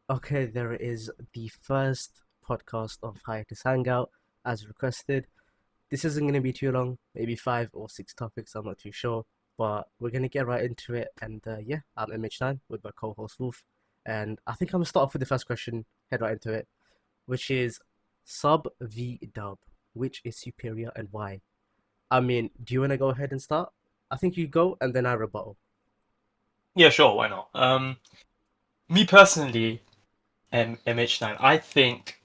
Okay, there is the first podcast of Hiatus Hangout as requested. This isn't going to be too long, maybe 5 or 6 topics, I'm not too sure, but we're going to get right into it. And yeah, I'm MH9 with my co host Wolf. And I think I'm going to start off with the first question, head right into it, which is sub v dub. Which is superior and why? I mean, do you want to go ahead and start? I think you go and then I rebuttal. Yeah, sure, why not? Me personally, MH9, I think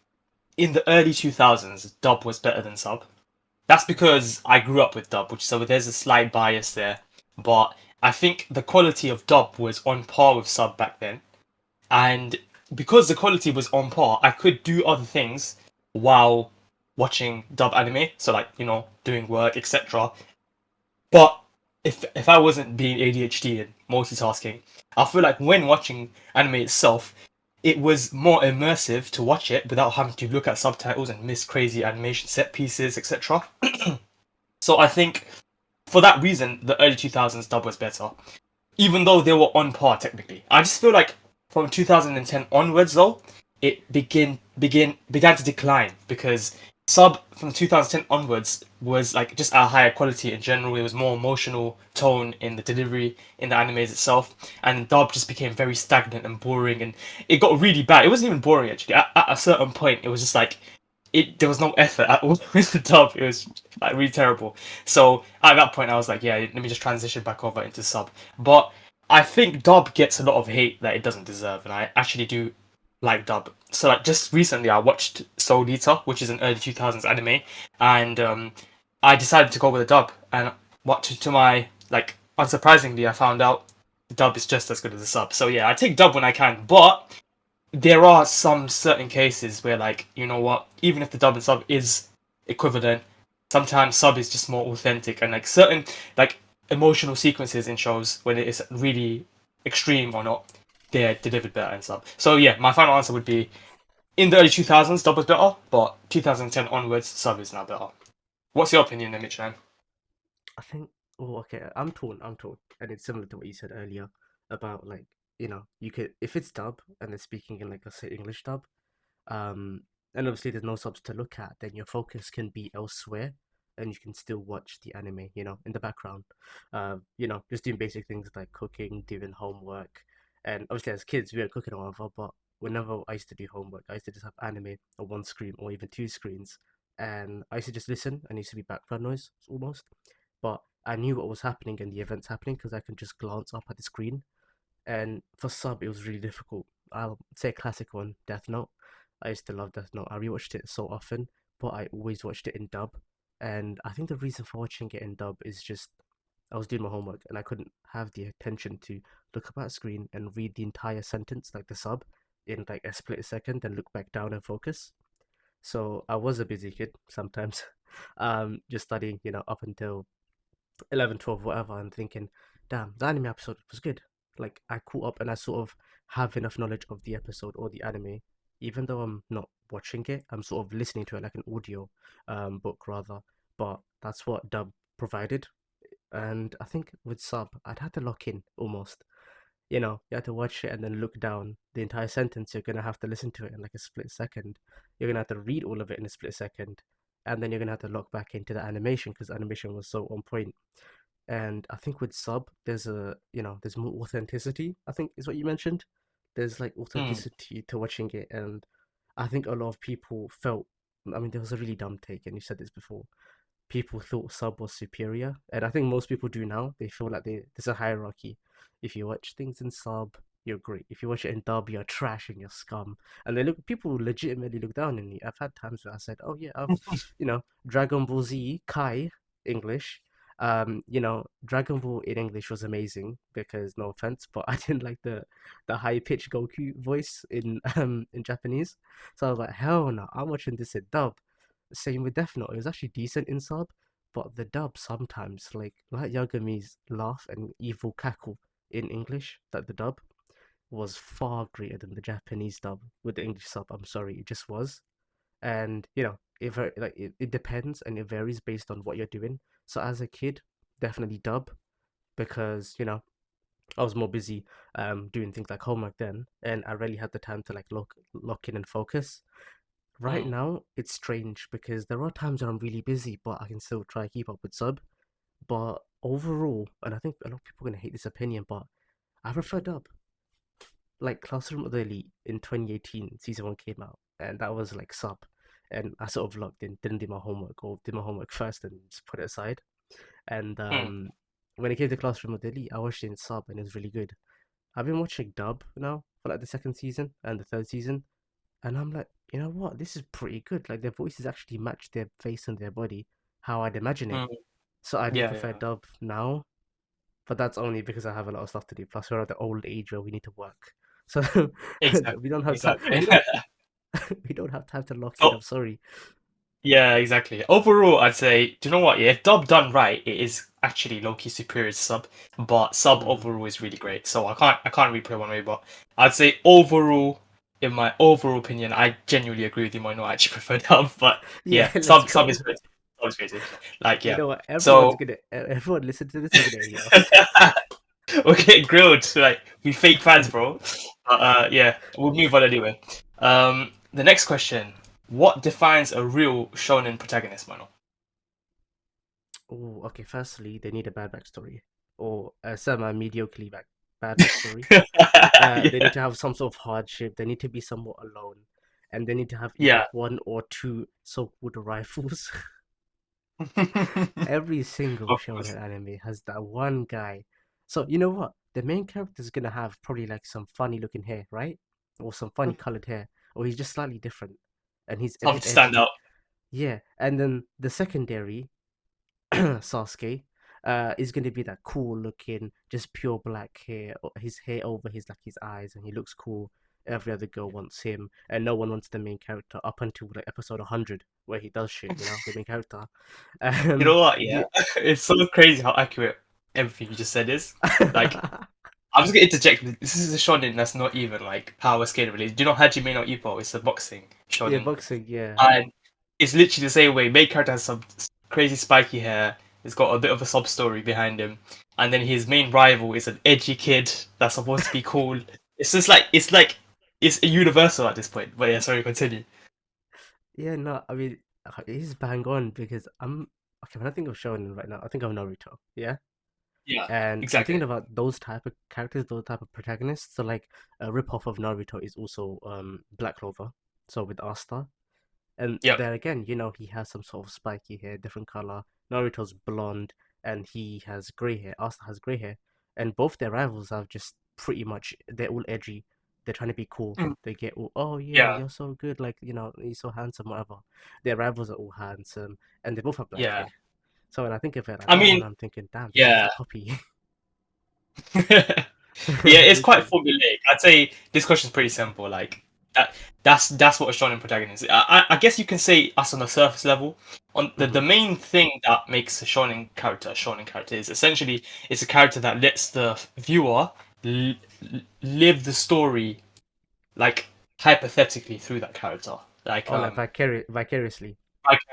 in the early 2000s, dub was better than sub. That's because I grew up with dub, which so there's a slight bias there. But I think the quality of dub was on par with sub back then. And because the quality was on par, I could do other things while watching dub anime. So like, doing work, etc. But if I wasn't being ADHD and multitasking, I feel like when watching anime itself, it was more immersive to watch it without having to look at subtitles and miss crazy animation set pieces, etc. So I think for that reason, the early 2000s dub was better, even though they were on par technically. I just feel like from 2010 onwards, though, it began to decline because sub from 2010 onwards was like just a higher quality in general. It was more emotional tone in the delivery in the animes itself, and dub just became very stagnant and boring, and it got really bad. It wasn't even boring actually. At a certain point, it was just like there was no effort at all with the dub. It was like really terrible. So at that point, I was like, yeah, let me just transition back over into sub. But I think dub gets a lot of hate that it doesn't deserve, and I actually do like dub. So like just recently, I watched Soul Eater, which is an early 2000s anime, and I decided to go with a dub. And what to my like unsurprisingly, I found out the dub is just as good as the sub. So yeah, I take dub when I can, but there are some certain cases where, like, you know what, even if the dub and sub is equivalent, sometimes sub is just more authentic, and like certain like emotional sequences in shows when it is really extreme or not, they're delivered better in sub. So yeah, my final answer would be in the early 2000s dub was better, but 2010 onwards sub is now better. What's your opinion, Mitch? Man? I think, oh, okay, I'm torn. And it's similar to what you said earlier about like, you could, if it's dub and they're speaking in like, let's say English dub, um, and obviously there's no subs to look at, then your focus can be elsewhere and you can still watch the anime, in the background. Just doing basic things like cooking, doing homework. And obviously as kids, we weren't cooking or whatever, but whenever I used to do homework, I used to just have anime on one screen or even two screens. And I used to just listen and it used to be background noise almost. But I knew what was happening and the events happening because I can just glance up at the screen. And for sub, it was really difficult. I'll say a classic one, Death Note. I used to love Death Note. I rewatched it so often, but I always watched it in dub. And I think the reason for watching it in dub is just I was doing my homework and I couldn't have the attention to look up at a screen and read the entire sentence, like the sub, in like a split second and look back down and focus. So I was a busy kid sometimes, just studying, up until 11, 12, whatever, and thinking, damn, the anime episode was good. Like, I caught up and I sort of have enough knowledge of the episode or the anime, even though I'm not watching it, I'm sort of listening to it like an audio book rather. But that's what dub provided. And I think with sub, I'd have to lock in almost. You have to watch it and then look down the entire sentence. You're gonna have to listen to it in like a split second. You're gonna have to read all of it in a split second, and then you're gonna have to lock back into the animation because animation was so on point. And I think with sub, there's more authenticity. I think is what you mentioned. There's like Mm. authenticity to watching it, and I think a lot of people felt. I mean, there was a really dumb take, and you said this before. People thought sub was superior, and I think most people do now. They feel like there's a hierarchy. If you watch things in sub, you're great. If you watch it in dub, you're trash and you're scum. And people legitimately look down on me. I've had times where I said, "Oh yeah, Dragon Ball Z Kai English." Dragon Ball in English was amazing because no offense, but I didn't like the high pitched Goku voice in Japanese. So I was like, hell no, I'm watching this in dub. Same with Death Note. It was actually decent in sub, but the dub sometimes, like Light Yagami's laugh and evil cackle in English, like the dub, was far greater than the Japanese dub with the English sub. I'm sorry, it just was. And it depends and it varies based on what you're doing. So as a kid, definitely dub because I was more busy doing things like homework then, and I really had the time to like lock in and focus. Right Mm, now, it's strange because there are times when I'm really busy, but I can still try to keep up with sub. But overall, and I think a lot of people are gonna hate this opinion, but I prefer dub. Like Classroom of the Elite in 2018, season one came out, and that was like sub. And I sort of logged in, didn't do my homework, or did my homework first and just put it aside. And mm, when it came to Classroom of the Elite, I watched it in sub, and it was really good. I've been watching dub now for like the second season and the third season, and I'm like, you know what? This is pretty good. Like their voices actually match their face and their body how I'd imagine it. mm. So I do Yeah, prefer yeah. dub now, but that's only because I have a lot of stuff to do. Plus, we're at the old age where we need to work, so we Exactly, don't have time. exactly. We don't have time to lock in. So I'm sorry. yeah, exactly. Overall, I'd say, do you know what? Yeah, if dub done right, it is actually low-key superior to sub, but sub Mm. overall is really great. So I can't really put it one way, but I'd say overall, in my overall opinion, I genuinely agree with you. Might not actually prefer dub, but Yeah, yeah, let's sub go. is great. Sub is crazy. Like You yeah. know what? So Everyone listen to this is gonna hate us. we're getting grilled. Like we fake fans, bro. But yeah, we'll move on anyway. The next question: what defines a real shonen protagonist, Mano? Oh, okay. Firstly, they need a bad backstory or a semi-mediocrely bad backstory. They need Yeah, to have some sort of hardship. They need to be somewhat alone, and they need to have either yeah. one or two so-called rivals. Every single Of shonen course. anime has that one guy. So you know what? The main character is gonna have probably like some funny looking hair, right? Or some funny colored hair, or he's just slightly different, and he's a Something bit to stand edgy. out. Yeah, and then the secondary Sasuke, is gonna be that cool looking, just pure black hair, his hair over his eyes, and he looks cool. Every other girl wants him, and no one wants the main character up until like episode 100, where he does shit. The main character. You know what? Yeah, The it's so crazy how accurate everything you just said is. Like, I'm just gonna interject. This is a shonen that's not even like power scaling related. Do you know Hajime no Ippo? It's a boxing yeah, shonen, boxing, yeah, and it's literally the same way. Main character has some crazy spiky hair. He's got a bit of a sob story behind him, and then his main rival is an edgy kid that's supposed to be cool. It's just like it's a universal at this point. But yeah, sorry, continue. yeah. No, I mean, he's bang on because I'm okay. When I think of shonen right now, I think of Naruto. Yeah. Yeah, And I'm exactly. thinking about those type of characters, those type of protagonists. So like a ripoff of Naruto is also Black Clover. So with Asta. And Yep. there again, he has some sort of spiky hair, different color. Naruto's blonde and he has grey hair. Asta has grey hair. And both their rivals are just pretty much they're all edgy. They're trying to be cool. Mm. They get all, oh yeah, Yeah, you're so good, like you're so handsome, whatever. Their rivals are all handsome and they both have black yeah. hair. So when I think of it like I that, mean, and I'm thinking, damn, this is just yeah. a copy. Yeah, it's quite Literally. formulaic. I'd say this question is pretty simple. Like that, that's what a shonen protagonist is. I guess you can say us on a surface level. On the Hmm. main thing that makes a shonen character is essentially it's a character that lets the viewer l- live the story like hypothetically through that character. Like Or like vicariously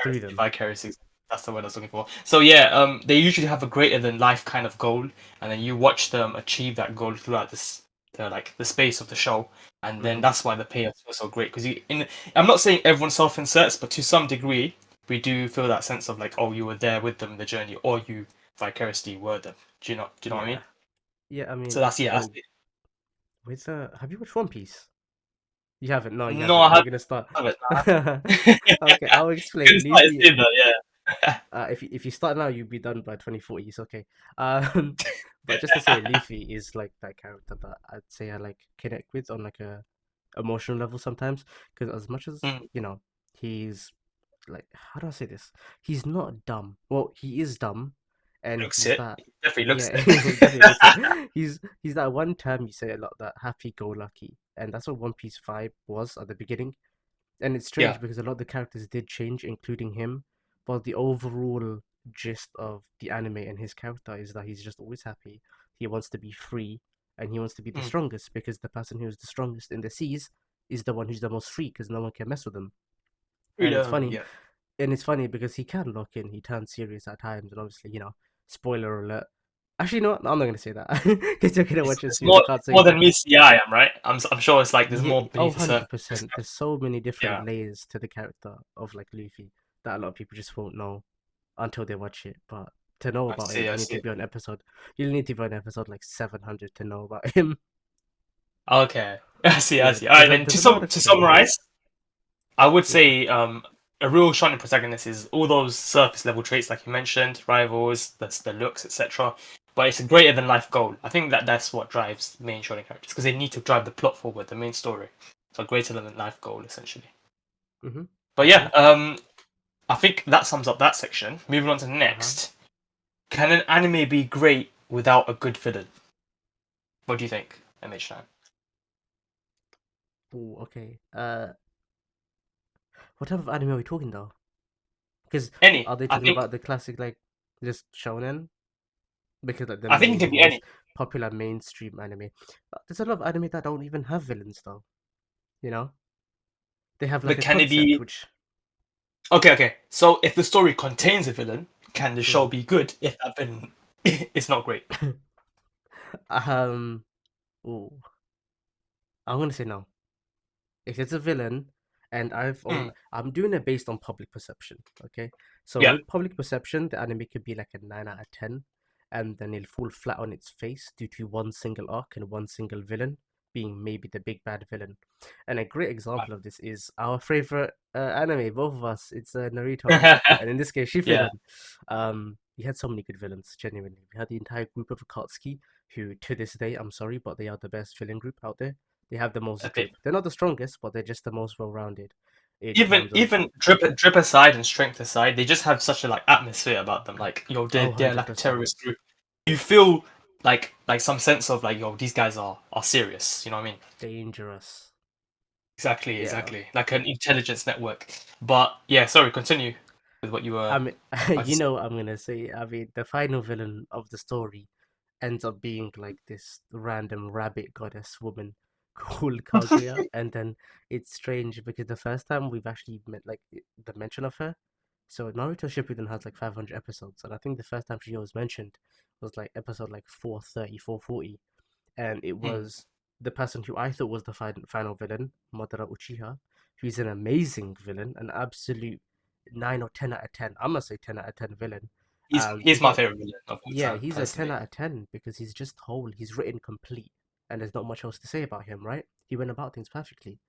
through vicariously, them. vicariously. That's the word I was looking for. So yeah, they usually have a greater than life kind of goal, and then you watch them achieve that goal throughout the space of the show, and then Hmm. that's why the payoffs were so great. Because I'm not saying everyone self-inserts, but to some degree, we do feel that sense of like, oh, you were there with them in the journey, or you vicariously were them. Do you know what I mean? Yeah. Yeah, I So mean, that's yeah, that's oh, it. with have you watched One Piece? You haven't. No, you No, haven't. I We're haven't. gonna start. I Okay, I'll explain. Couldn't start it Luffy. soon though, yeah. If you start now, you'll be done by 2040. It's okay. Um, but just to say, Luffy is like that character that I'd say I like connect with on like a emotional level sometimes. Because as much as Mm, he's like, how do I say this? He's not dumb. Well, he is dumb, and looks he's it. that. Definitely looks Yeah, it. he definitely looks it. He's that one term you say a lot, that happy-go-lucky, and that's what One Piece vibe was at the beginning. And it's Yeah. strange because a lot of the characters did change, including him. But the overall gist of the anime and his character is that he's just always happy. He wants to be free, and he wants to be the Mm. strongest because the person who's the strongest in the seas is the one who's the most free because no one can mess with him. And it's Freedom, funny yeah. and it's funny because he can lock in. He turns serious at times, and obviously, spoiler alert. Actually, no, I'm not gonna say that because you're gonna watch it It's soon. I more can't say more than that. me CI am, right? I'm sure it's like there's Yeah, more oh, beneath the surface. 100%. There's so many different Yeah, layers to the character of like Luffy that a lot of people just won't know until they watch it. But to know I about him, see, I you need to see. be on episode. You need to be on episode like 700 to know about him. Okay. I see, I Yeah, see. Alright, then there's a lot of to fillers. summarize, I would Yeah. say a real shonen protagonist is all those surface level traits like you mentioned, rivals, the looks, etc. But it's a greater than life goal. I think that's what drives main shonen characters because they need to drive the plot forward, the main story. So greater than life goal essentially. Mm-hmm. But yeah, Agreed. I think that sums up that section. Moving on to the Uh huh. next. Can an anime be great without a good villain? What do you think, MH9? Oh, okay. What type of anime are we talking though? Because Any. are they talking about the classic like just shonen? Because like the I think it can main be most any. popular mainstream anime. There's a lot of anime that don't even have villains though. You know, they have like But a can it concept be which. okay, okay. So if the story contains a villain, can the show Mm. be good if that villain is not great? um. Ooh, I'm gonna say no. If it's a villain, and Hmm. I'm doing it based on public perception. Okay, so Yeah. with public perception, the anime could be like a 9 out of 10, and then it'll fall flat on its face due to one single arc and one single villain being maybe the big bad villain. And a great example of this is our favorite anime, both of us. It's Naruto, and in this case, Yeah, Shippuden. He had so many good villains. Genuinely, we had the entire group of Akatsuki, who to this day, I'm sorry, but they are the best villain group out there. They have the most a bit. drip. They're not the strongest, but they're just the most well-rounded in Even terms of even drip aside and strength aside, they just have such a like atmosphere about them. Like yo, oh, they're like a 100%. terrorist group. You feel like some sense of like yo, these guys are serious. You know what I mean? Dangerous. Exactly, Yeah. exactly. Like an intelligence network. But yeah, sorry. Continue with what you were I mean, about to say. what I'm gonna say. I mean, the final villain of the story ends up being like this random rabbit goddess woman called Kaguya, and then it's strange because the first time we've actually met like the mention of her. So Naruto Shippuden has like 500 episodes, and I think the first time she was mentioned was like episode like 430, 440. And it Hmm. was the person who I thought was the final villain, Madara Uchiha. He's an amazing villain, an absolute 9 or 10 out of 10. I'm gonna say 10 out of 10 villain, He's my because favorite villain of all yeah, time, he's a ten personally. out of ten because he's just whole. He's written complete, and there's not much else to say about him, right? He went about things perfectly,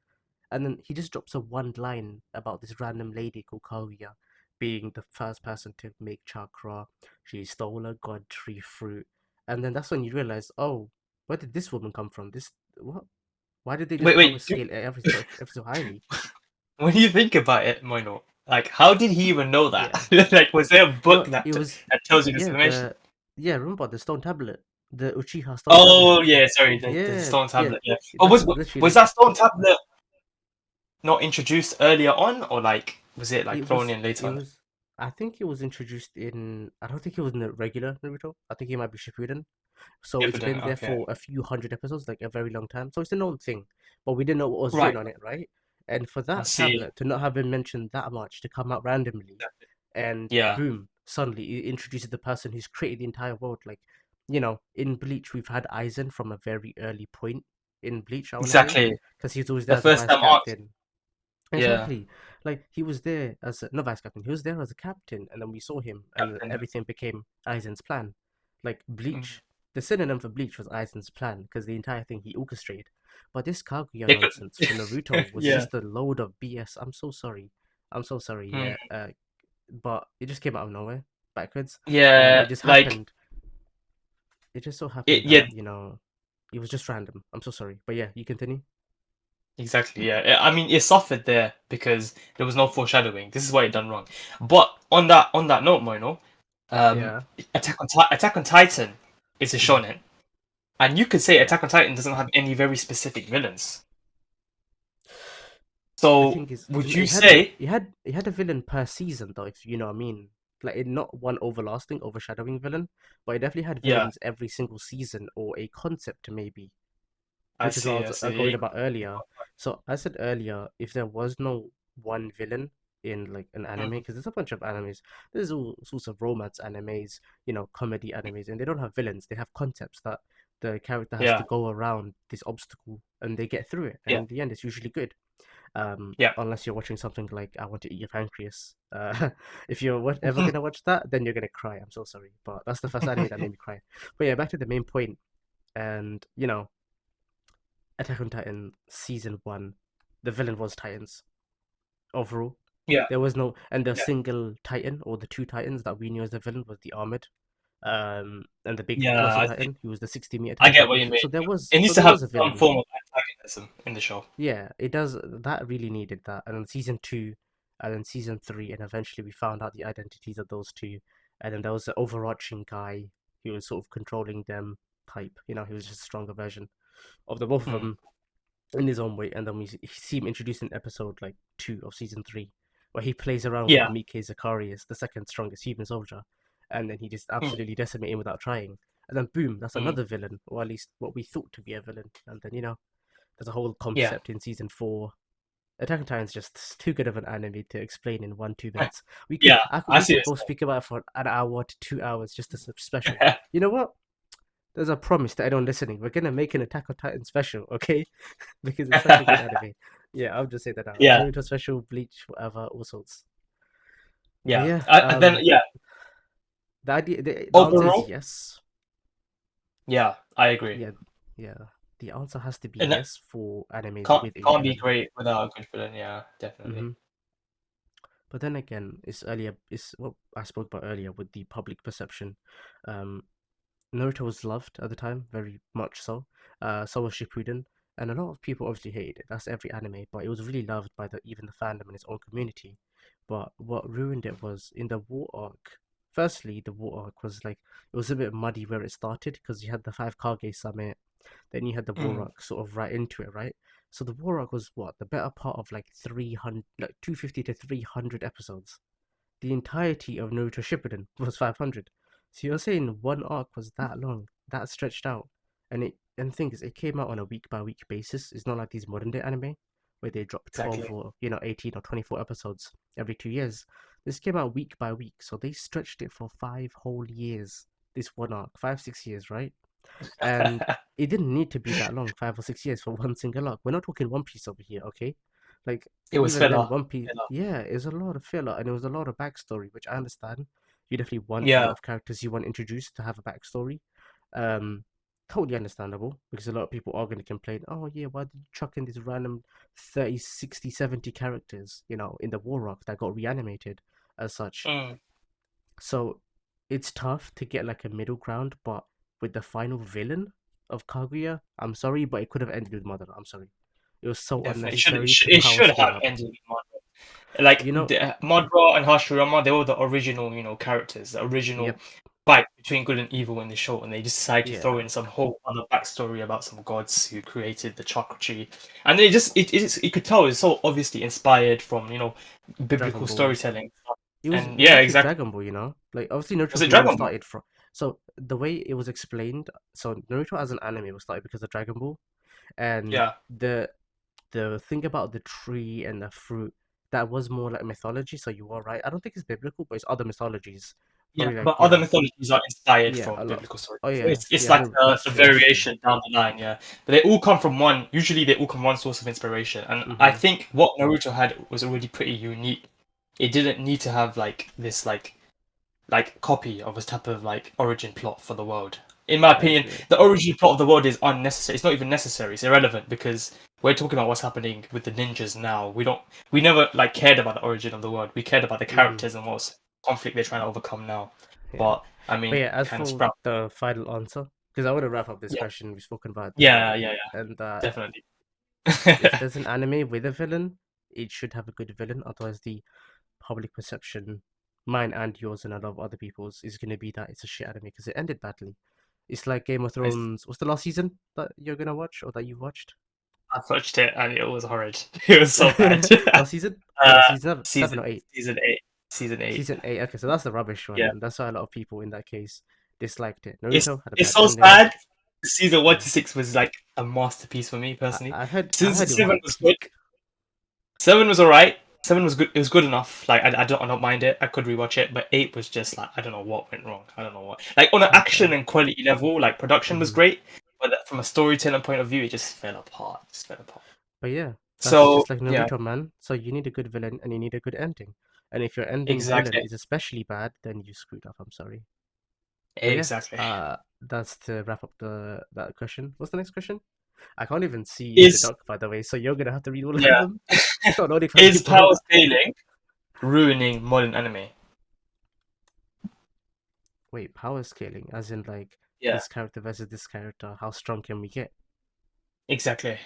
and then he just drops a one line about this random lady called Kaguya being the first person to make chakra. She stole a god tree fruit, and then that's when you realize, oh, where did this woman come from? This what? Why did they just Wait, power wait. scale ever so highly? When you think about it, Moino, like how did he even know that? Yeah, Like, was there a book no, it was that tells you this yeah information? remember the stone tablet, the Uchiha stone tablet. Oh yeah, sorry, the Yeah, stone yeah, tablet. Yeah, but that's was literally that stone tablet not introduced earlier on, or like was it like it thrown was in later it on? was. I think it was introduced in. I don't think it was in the regular Naruto. I think it might be Shippuden. So Yeah, it's but then been there okay, for a few hundred episodes, like a very long time. So it's a known thing, but we didn't know what was right. written on it, right? And for I that see. tablet to not have been mentioned that much, to come out randomly, and Yeah, boom, suddenly it introduces the person who's created the entire world. Like, in Bleach, we've had Aizen from a very early point in Bleach, I want to say, exactly. because he's always The there as a first vice time arc. captain. Yeah, Exactly. Like he was there as a, not vice captain, he was there as a captain, and then we saw him, and captain. everything became Aizen's plan. Like Mhm. Bleach, the synonym for Bleach was Aizen's plan because the entire thing he orchestrated. But this Kaguya They could. nonsense for Naruto was Yeah, just a load of BS. I'm so sorry. I'm so sorry. Mm. Yeah. But it just came out of nowhere, backwards, and Yeah, it just like happened. It just so happened it. that Yeah, it was just random. I'm so sorry. But yeah, you continue. exactly. Yeah, I mean, it suffered there because there was no foreshadowing. This is why it done wrong. But on that note, Moino, um, Yeah. Attack on Titan is a Mhm. shonen, and you could say Yeah. Attack on Titan doesn't have any very specific villains. The So thing is, would you it had a say, villain per season though, if you know what I mean. Like it not one overlasting, overshadowing villain, but it definitely had yeah, villains every single season or a concept maybe, I which is what I see, was I see. going about earlier. So I said earlier, if there was no one villain, in like an anime, Mm. because there's a bunch of animes. There's all sorts of romance animes, comedy animes, and they don't have villains. They have concepts that the character has Yeah, to go around this obstacle and they get through it. And yeah, in the end, it's usually good. yeah. Unless you're watching something like I Want to Eat Your Pancreas. If you're ever gonna watch that, then you're gonna cry. I'm so sorry, but that's the first anime that made me cry. But yeah, back to the main point, and Attack on Titan season one, the villain was Titans overall. Yeah, There was no, and the yeah, single Titan or the two Titans that we knew as the villain was the armored, and the big yeah. colossal Titan. He was the 60-meter I Titan. get what you mean. So there was, It needs so to there have was a some villain. form of antagonism in the show. Yeah, it does. That really needed that. And then season two, and then season three, and eventually we found out the identities of those two. And then there was the overarching guy who was sort of controlling them type. He was just a stronger version of the both of Mm. them in his own way. And then we see him introduced in episode like two of season three, where he plays around with Yeah. Mike Zakarias, the second strongest human soldier, and then he just Mm. absolutely decimates him without trying. And then boom, that's Mm. another villain, or at least what we thought to be a villain. And then there's a whole Yeah. concept in season four. Attack on Titan is just too good of an anime to explain in 1 2 minutes. We could Yeah, I could, I we see could this. both speak about it for an hour to 2 hours just as a special. You know what? There's a promise to anyone listening. We're gonna make an Attack on Titan special, okay? Because it's such a good anime. Yeah, I'll just say that now. Yeah, Naruto special, Bleach, whatever, all sorts. But yeah. yeah, Then yeah, the idea, the answer is overall, yes. yeah, I agree. Yeah, yeah. The answer has to be And that yes for animes can't with a can't be villain. great without a good villain. Yeah, definitely. Hmm. But then again, it's what I spoke about earlier with the public perception. Um, Naruto was loved at the time, very much so. So was Shippuden, and a lot of people obviously hated it. That's every anime, but it was really loved by even the fandom and its own community. But what ruined it was in the war arc. Firstly, the war arc was like it was a bit muddy where it started because you had the five Kage summit, then you had the war Mm, arc sort of right into it, right? So the war arc was what the better part of like 300, like 250 to 300 episodes. The entirety of Naruto Shippuden was 500. So you're saying one arc was that long, that stretched out, and the thing is, it came out on a week by week basis. It's not like these modern day anime where they drop 12 exactly. or 18 or 24 episodes every 2 years. This came out week by week, so they stretched it for 5 whole years. This one arc, 5 6 years, right? And it didn't need to be that long, 5 or 6 years for one single arc. We're not talking One Piece over here, okay? Like It was even then, filler. One Piece, Filler. yeah, it was a lot of filler and it was a lot of backstory, which I understand. You definitely want a lot Yeah. of characters you want introduced to have a backstory. Um, Totally understandable because a lot of people are going to complain, oh yeah, why did you chuck in these random 30, 60, 70 characters, in the War Arc that got reanimated as such. Mm, So it's tough to get like a middle ground, but with the final villain of Kaguya, I'm sorry, but it could have ended with Madara. I'm sorry. It was so definitely. It should it unnecessary should, to it power should scale have up. ended with Madara. Like You know, Madara and Hashirama, they were the original, characters, the original yep, fight between good and evil in the show, and they just decided to throw yeah, in some whole other backstory about some gods who created the chakra tree, and they just you could tell it's so obviously inspired from Dragon biblical Ball. storytelling, It was and it was yeah, actually exactly. Dragon Ball, you know? Like obviously Naruto Was it being Dragon Ball? started from so the way it was explained, so Naruto as an anime was started because of Dragon Ball, and Yeah, the thing about the tree and the fruit, that was more like mythology, so you are right. I don't think it's biblical, but it's other mythologies. yeah, Probably like, but other mythologies are inspired yeah, from a lot. biblical stories. Oh So yeah, it's yeah, like no, a that's true. variation down the line, yeah. But they all come from one. Usually, they all come from one source of inspiration, and I Mm-hmm. think what Naruto had was already pretty unique. It didn't need to have like this copy of a type of like origin plot for the world. In my I opinion, agree. the origin plot of the world is unnecessary. It's not even necessary. It's irrelevant because we're talking about what's happening with the ninjas now. We never like cared about the origin of the world. We cared about the Mm-hmm. characters and what's conflict they're trying to overcome now. Yeah. But I But mean, yeah, as kind of for sprout. the final answer, because I want to wrap up this Yeah, question, we've spoken about it this yeah, long, yeah, yeah, and definitely. if there's an anime with a villain, it should have a good villain. Otherwise, the public perception, mine and yours and a lot of other people's, is going to be that it's a shit anime because it ended badly. It's like Game of I, Thrones. What's the last season that you're gonna watch or that you watched? I watched it and it was horrid. It was so bad. Last season? uh, What, season seven season or eight? season eight, season eight. Season eight. Okay, so that's the rubbish one, Yeah. and that's why a lot of people in that case disliked it. It's Naruto had a it's bad so ending. sad. Season one Yeah, to six was like a masterpiece for me I, personally. I heard I Season heard it was seven at was good. peak. Seven was alright. seven was good. It was good enough. Like I don't mind it. I could rewatch it. But eight was just like I don't know what went wrong. I don't know what. Like on an action Okay. and quality level, like production was Hmm. great, but from a storytelling point of view, it just fell apart. Just fell apart. But yeah, that's So just like yeah, Naruto, man. So you need a good villain and you need a good ending. And if your ending villain exactly, is especially bad, then you screwed up. I'm sorry. But yeah, exactly. that's to wrap up the that question. What's the next question? I can't even see the Is doc, by the way, so you're gonna have to read all of yeah, them. It's not notifying is people. power scaling ruining modern anime? Wait, power scaling, as in like Yeah, this character versus this character, how strong can we get? exactly.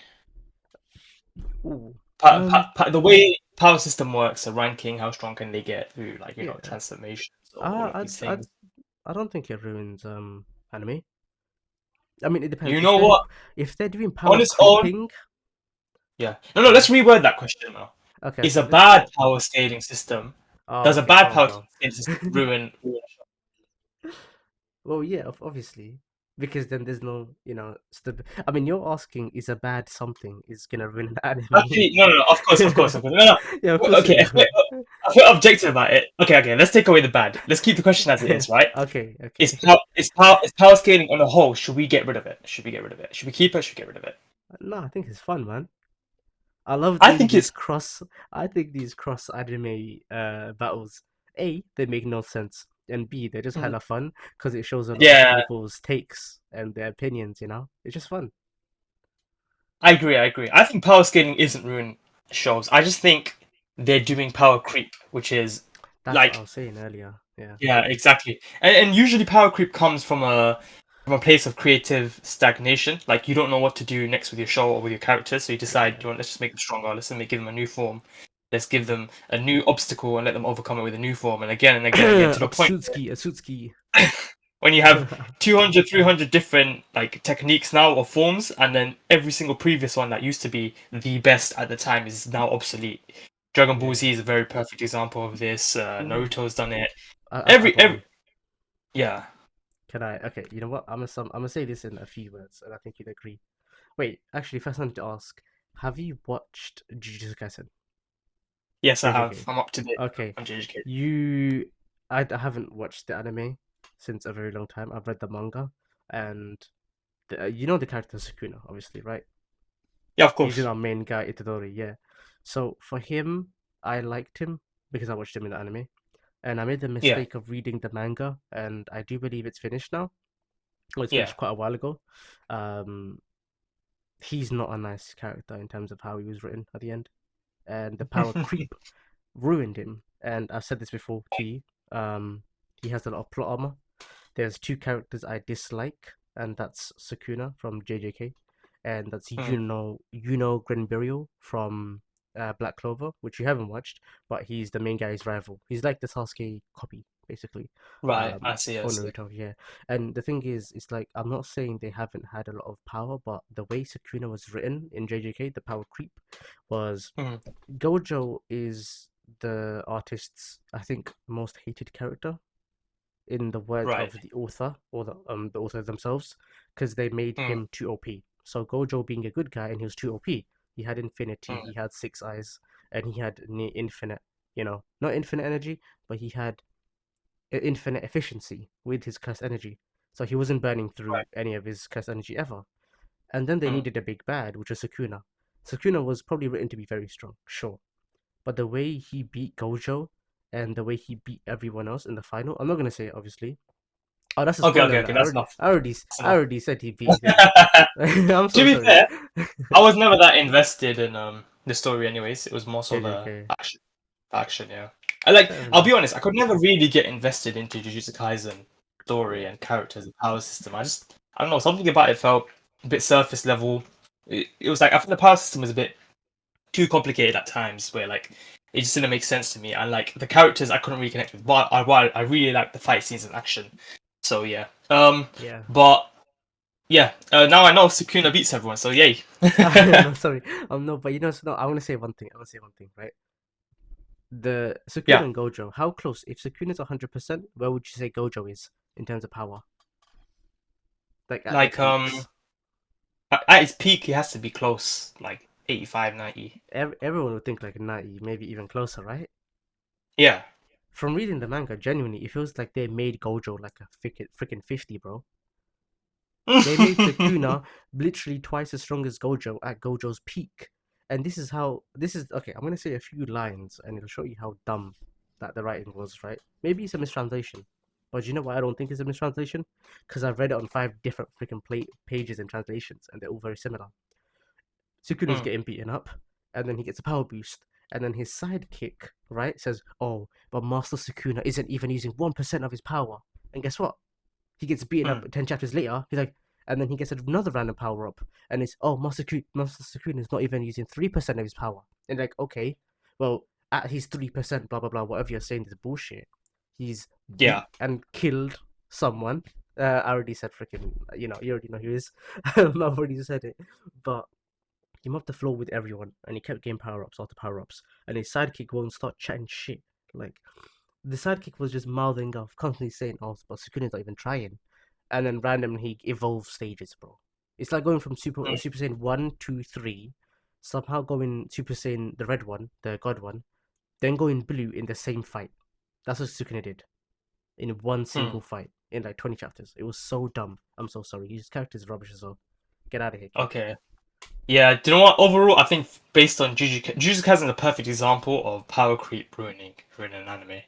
Ooh. The way power system works, the ranking, how strong can they get through like Yeah. transformations or all Uh, of I these I things. I don't think it ruins anime. I mean, it depends. You know what? If they're doing On power its own, creeping, yeah. No, yeah. let's reword that question now. Okay, Is okay. a Let's bad go. power scaling system Oh, does a okay. bad Oh power no. scaling system ruin a show? Well, yeah, obviously, because then there's no, I mean, you're asking, is a bad something is gonna ruin an anime? Actually, no, no, no. Of course, of course. No, no. Yeah, of course Okay, it will. if we're objective about it. Okay, okay. Let's take away the bad. Let's keep the question as it is, right? Okay, Is okay. power scaling on a whole? Should we get rid of it? Should we get rid of it? Should we keep it? Should we get rid of it? No, I think it's fun, man. I love I doing think these it's cross. I think these cross anime battles. A, they make no sense, and B, they're just mm, hella fun because it shows a lot of yeah. people's takes and their opinions. It's just fun. I agree. I agree. I think power scaling isn't ruining shows. I just think they're doing power creep, which is That's what I like was saying earlier. Yeah. yeah, exactly. And usually power creep comes from a place of creative stagnation. Like you don't know what to do next with your show or with your characters, so you decide, Yeah. let's just make them stronger. Give them a new form. Let's give them a new obstacle and let them overcome it with a new form, and again, to the point Otsutsuki, Otsutsuki. when you have 200, 300 different like techniques now or forms, and then every single previous one that used to be the best at the time is now obsolete. Dragon Ball Yeah. Z is a very perfect example of this. Ooh. Naruto's done it. I got Every one. yeah. Can I? Okay, you know what? I'm gonna say this in a few words, and I think you'd agree. Wait, actually, first I need to ask: have you watched Jujutsu Kaisen? Yes, I have. JJK. I'm up to date Okay, on JJK. you. I haven't watched the anime since a very long time. I've read the manga, and you know the character Sukuna, obviously, right? Yeah, of He's in course. our main guy Itadori, yeah. So for him, I liked him because I watched him in the anime, and I made the Yeah, mistake of reading the manga, and I do believe it's finished now. Well, it's yeah. finished quite a while ago. Um, he's not a nice character in terms of how he was written at the end, and the power creep ruined him. And I've said this before to you. Um, he has a lot of plot armor. There's two characters I dislike, and that's Sukuna from JJK, and that's Mm, Grenburial from Black Clover, which you haven't watched, but he's the main guy's rival. He's like the Sasuke copy, basically, right. I see. I for see. Naruto. Yeah, and the thing is, it's like I'm not saying they haven't had a lot of power, but the way Sukuna was written in JJK, the power creep, was Mm, Gojo is the artist's, I think, most hated character in the words right. of the author or the author themselves, because they made Mm, him too OP. So Gojo being a good guy and he was too OP. He had infinity, he mm, had six eyes, and he had near infinite, not infinite energy, but he had infinite efficiency with his cursed energy. So he wasn't burning through right. any of his cursed energy ever. And then they Mm, needed a big bad, which was Sukuna. Sukuna was probably written to be very strong, sure, but the way he beat Gojo and the way he beat everyone else in the final, I'm not gonna say it, obviously. Oh, that's a okay, spoiler okay, alert. okay. That's enough. That's I enough. already said he beat him. I'm To so be sorry. fair, I was never that invested in the story. Anyways, it was more so the JJK. action. Action, yeah. I like. Fair I'll be enough. honest. I could never really get invested into Jujutsu Kaisen story Yeah. and characters and power system. I don't know. Something about it felt a bit surface level. It was like I think the power system was a bit too complicated at times, where like it just didn't make sense to me. And like the characters, I couldn't really connect with. While I really like the fight scenes and action. So yeah. Yeah. But yeah. Now I know Sukuna beats everyone. So yay. No, sorry. No, but no, I want to say one thing. Right? The Sukuna Yeah. and Gojo, how close? If Sukuna's 100%, where would you say Gojo is in terms of power? Like at their Like peaks. at its peak, it has to be close. Like 85, 90. Everyone would think like 90, maybe even closer, right? Yeah. From reading the manga, genuinely, it feels like they made Gojo like a freaking 50, bro. They made Sukuna literally twice as strong as Gojo at Gojo's peak. And this is how this is okay, I'm gonna say a few lines and it'll show you how dumb that the writing was, right? Maybe it's a mistranslation. But you know why I don't think it's a mistranslation? Because I've read it on 5 different freaking pages and translations, and they're all very similar. Sukuna's Mm, getting beaten up, and then he gets a power boost, and then his sidekick, right, says, "Oh, but Master Sukuna isn't even using 1% of his power." And guess what? He gets beaten up mm, 10 chapters later. He's like, and then he gets another random power up, and it's Master Sukuna is not even using 3% of his power. And like, okay, well, at his 3%, blah blah blah, whatever you're saying is bullshit. He's yeah. beat and killed someone. I already said freaking, you already know who he is. I've already said it, but he mopped the floor with everyone, and he kept getting power ups after power ups, and his sidekick won't start chatting shit. Like the sidekick was just mouthing off, constantly saying, "Oh, but Sukuna's not even trying," and then randomly he evolves stages, bro. It's like going from Mm, Super Saiyan 1, 2, 3, somehow going Super Saiyan the red one, the God one, then going blue in the same fight. That's what Sukuna did in one mm. single fight in like 20 chapters. It was so dumb. I'm so sorry. His character's rubbish as well. Get out of here, kid. Okay. Yeah, do you know what? Overall, I think based on Jujutsu Kaisen is a perfect example of power creep ruining an anime.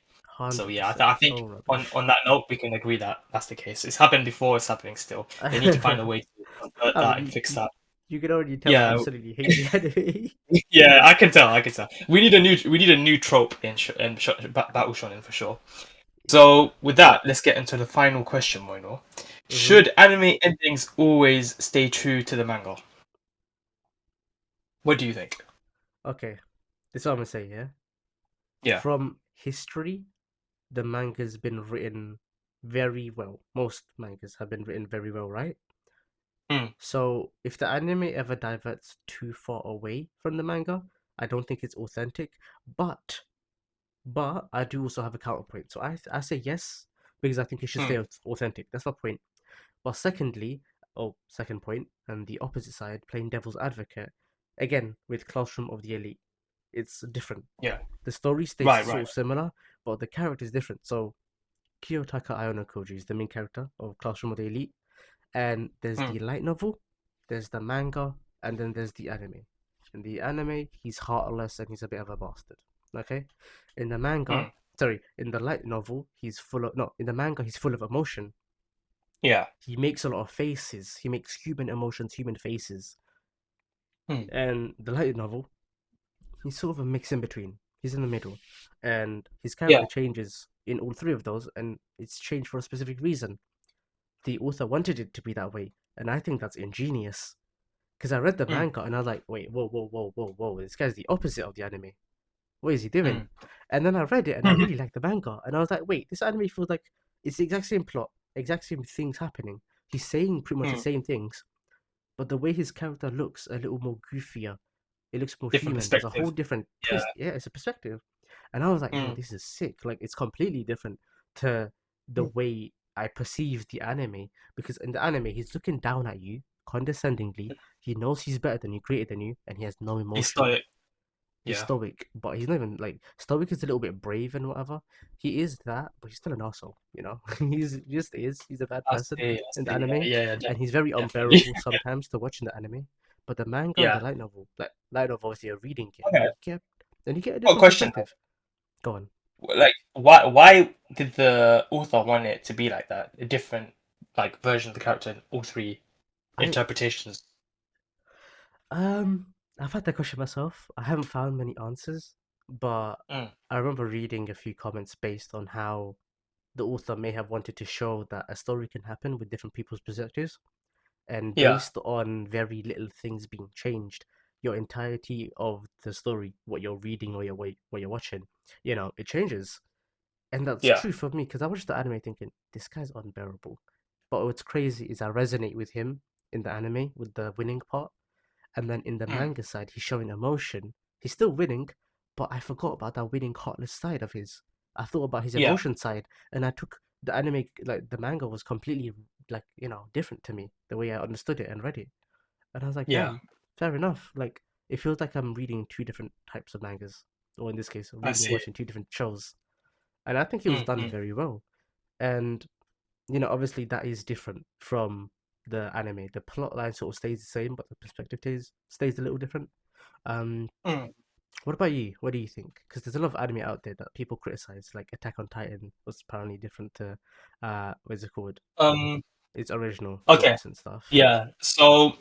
So yeah, 100%. I So think rubbish. on that note, we can agree that that's the case. It's happened before. It's happening still. They need to find a way to convert I that mean, and fix that. you can already tell I Yeah, absolutely hate the anime. yeah, I can tell. I can tell. We need a new trope in Battle Shonen for sure. So with that, let's get into the final question, Moino. Hmm. Should anime endings always stay true to the manga? What do you think? Okay, this is what I'm gonna say. Yeah, Yeah. from history, the manga's been written very well. Most mangas have been written very well, right? Mm, So if the anime ever diverts too far away from the manga, I don't think it's authentic. But I do also have a counterpoint. So I say yes because I think it should stay mm, authentic. That's my point. But secondly, second point, and the opposite side, playing devil's advocate, again with Classroom of the Elite, it's different. yeah. The story stays Right. sort Right. of similar, but the character is different. So Kiyotaka Ionokoji is the main character of Classroom of the Elite, and there's Mm, the light novel, there's the manga, and then there's the anime. In the anime, he's heartless and he's a bit of a bastard. Okay, in the manga, mm, sorry, in the light novel, he's full of no. In the manga, he's full of emotion. yeah. He makes a lot of faces. He makes human emotions, human faces. Mm, And the light novel, he's sort of a mix in between. He's in the middle, and his yeah. character changes in all three of those, and it's changed for a specific reason. The author wanted it to be that way, and I think that's ingenious. Because I read the Mm, manga and I was like, wait, whoa, whoa, whoa, whoa, whoa, this guy's the opposite of the anime. What is he doing? mm, And then I read it and I really liked the manga, and I was like, wait, this anime feels like it's the exact same plot, exact same things happening. He's saying pretty much the mm. same things, but the way his character looks a little more goofier. It looks more Different human. There's a whole perspective. different Yeah. twist. Yeah, it's a perspective. And I was like, yo, Mm, this is sick. Like, it's completely different to the mm. way I perceive the anime. Because in the anime, he's looking down at you condescendingly. He knows he's better than you, greater than you, and he has no He's emotion. stoic. He's Yeah. stoic, but he's not even like stoic is a little bit brave and whatever. He is that, but he's still an asshole, you know? He's just is. He's a bad I person see. I in the see. Yeah. anime, Yeah. Yeah. and he's very Definitely. unbearable sometimes to watch in the anime. But the manga and Yeah. the light novel, obviously, you're reading it, Okay. and you get a Got a different question. perspective. Go on. Like, why did the author want it to be like that? A different like version of the character in all three I interpretations. I've had that question myself. I haven't found many answers, but Mm, I remember reading a few comments based on how the author may have wanted to show that a story can happen with different people's perspectives, and yeah. based on very little things being changed, your entirety of the story, what you're reading or what you're watching, it changes. And that's Yeah. true for me because I watched the anime thinking this guy's unbearable. But what's crazy is I resonate with him in the anime with the winning part, and then in the Mm, manga side, he's showing emotion. He's still winning, but I forgot about that winning heartless side of his. I thought about his yeah. emotion side, and I took the anime, like the manga was completely, different to me, the way I understood it and read it. And I was like, Yeah. damn, fair enough. Like, it feels like I'm reading two different types of mangas, or in this case, I reading and see. watching two different shows. And I think it was done Mm. very well. And obviously that is different from the anime. The plot line sort of stays the same, but the perspective stays a little different. Um, Mm. what about you? What do you think? Because there's a lot of anime out there that people criticize, like Attack on Titan was apparently different to what's it called? Um. Its original Okay. books and stuff. Yeah. So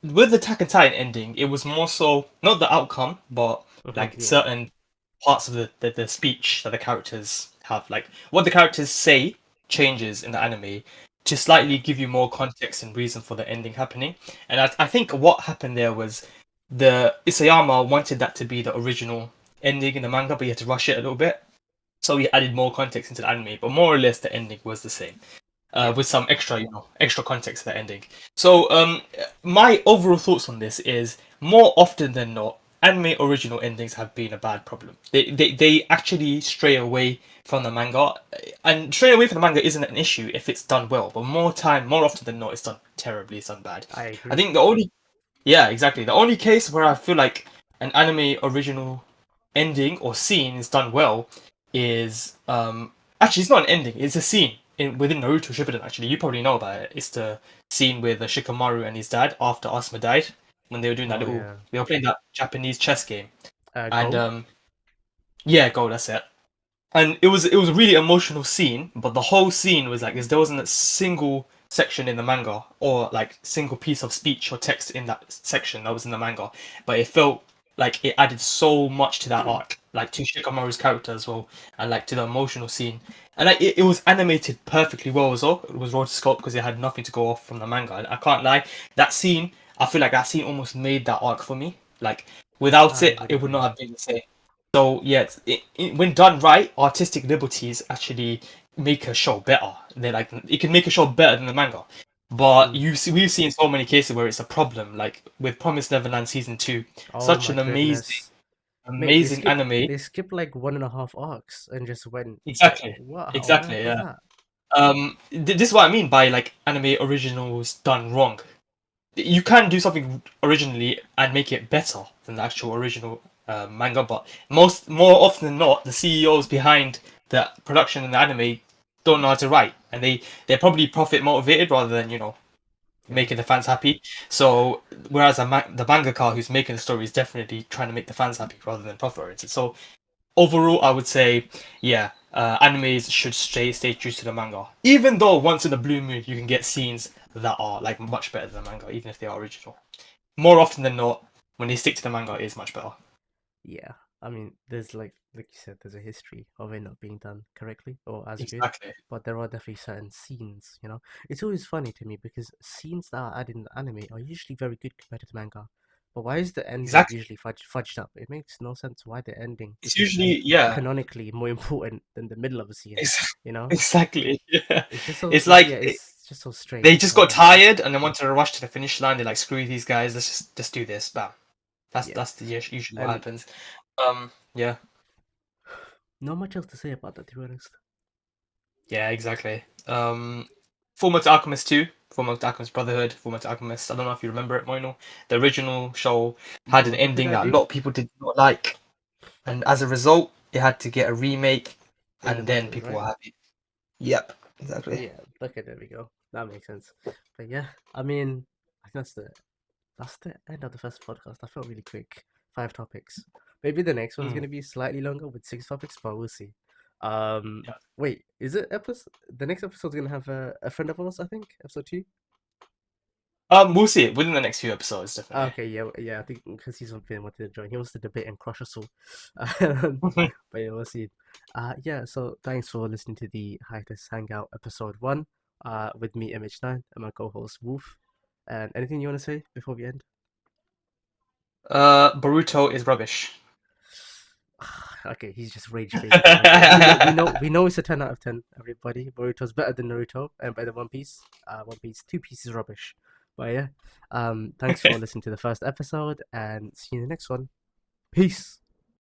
with the Attack on Titan ending, it was more so not the outcome, but like Yeah, certain parts of the speech that the characters have, like what the characters say changes in the anime to yeah. slightly give you more context and reason for the ending happening. And I think what happened there was the Isayama wanted that to be the original ending in the manga, but he had to rush it a little bit. So he added more context into the anime, but more or less the ending was the same Yeah. with some extra, extra context to the ending. So, my overall thoughts on this is more often than not, anime original endings have been a bad problem. They actually stray away from the manga, and straying away from the manga isn't an issue if it's done well. But more often than not, it's done terribly, it's done bad. I I agree. think the only yeah, exactly. The only case where I feel like an anime original ending or scene is done well is actually it's not an ending, it's a scene within Naruto Shippuden actually. You probably know about it. It's the scene with Shikamaru and his dad after Asuma died when they were doing that Oh little yeah. they were playing that Japanese chess game. And Go. yeah, go, that's it. And it was a really emotional scene, but the whole scene was like this. There wasn't a single section in the manga or like single piece of speech or text in that section that was in the manga, but it felt like it added so much to that arc, like to Shikamaru's character as well, and like to the emotional scene. And like it was animated perfectly well as well. It was raw to sculpt because it had nothing to go off from the manga. And I can't lie, that scene, I feel like that scene almost made that arc for me. Like without I it, would it would not agree. have been the same. So yeah, when done right, artistic liberties actually make a show better. They like it can make a show better than the manga. But Mm. we've seen so many cases where it's a problem, like with Promised Neverland season 2, Oh such my an amazing, goodness, mate! They amazing skipped anime. they skipped like 1.5 arcs and just went like, Exactly, what? How on exactly, earth was yeah. that? This is what I mean by like anime originals done wrong. You can do something originally and make it better than the actual original manga, but more often than not, the CEOs behind the production and the anime don't know how to write, and they're probably profit motivated rather than Yeah, making the fans happy. So whereas the mangaka who's making the story is definitely trying to make the fans happy rather than profit oriented. So overall, I would say, yeah, animes should stay true to the manga. Even though once in a blue moon you can get scenes that are like much better than the manga, even if they are original. More often than not, when they stick to the manga, it is much better. yeah. I mean, there's like you said, there's a history of it not being done correctly or as good, Exactly. but there are definitely certain scenes. It's always funny to me because scenes that are added in the anime are usually very good compared to the manga. But why is the ending Exactly. usually fudged up? It makes no sense why the ending It's is usually yeah. canonically more important than the middle of a scene. Ex- You know, exactly. Yeah. it's just so It's like yeah, it's just so they strange. just got Why? tired and they wanted to rush to the finish line. They're like, screw these guys. Let's just do this. Bam. Yeah, That's usually what and happens. Yeah. not much else to say about that, to be honest. Yeah, exactly. Fullmetal Alchemist 2, Fullmetal Alchemist Brotherhood, Fullmetal Alchemist. I don't know if you remember it, Moino. The original show had an Brotherhood, ending I that a do. lot of people did not like, and as a result, it had to get a remake, In the and then mangas, people right? were happy. Yep, exactly. Yeah. Okay, there we go. That makes sense. But yeah, I mean, I think that's the end of the first podcast. I felt really quick. 5 topics. Maybe the next one's Mm, gonna be slightly longer with 6 topics, but we'll see. yeah. Wait, is it episode? The next episode's gonna have a friend of ours, I think, episode 2. We'll see it within the next few episodes, definitely. Okay, yeah, yeah. I think because he's been wanting to join, he wants to debate and crush us all. Um, but yeah, we'll see. Yeah. So thanks for listening to the Hiatus Hangout episode 1. With me MH9 and my co-host Wolf. And anything you want to say before we end? Boruto is rubbish. Okay, he's just rage baiting. Okay, we know it's a 10 out of 10. Everybody, Boruto's better than Naruto and better than One Piece. One Piece, Two Piece is rubbish. But yeah, thanks for listening to the first episode and see you in the next one. Peace.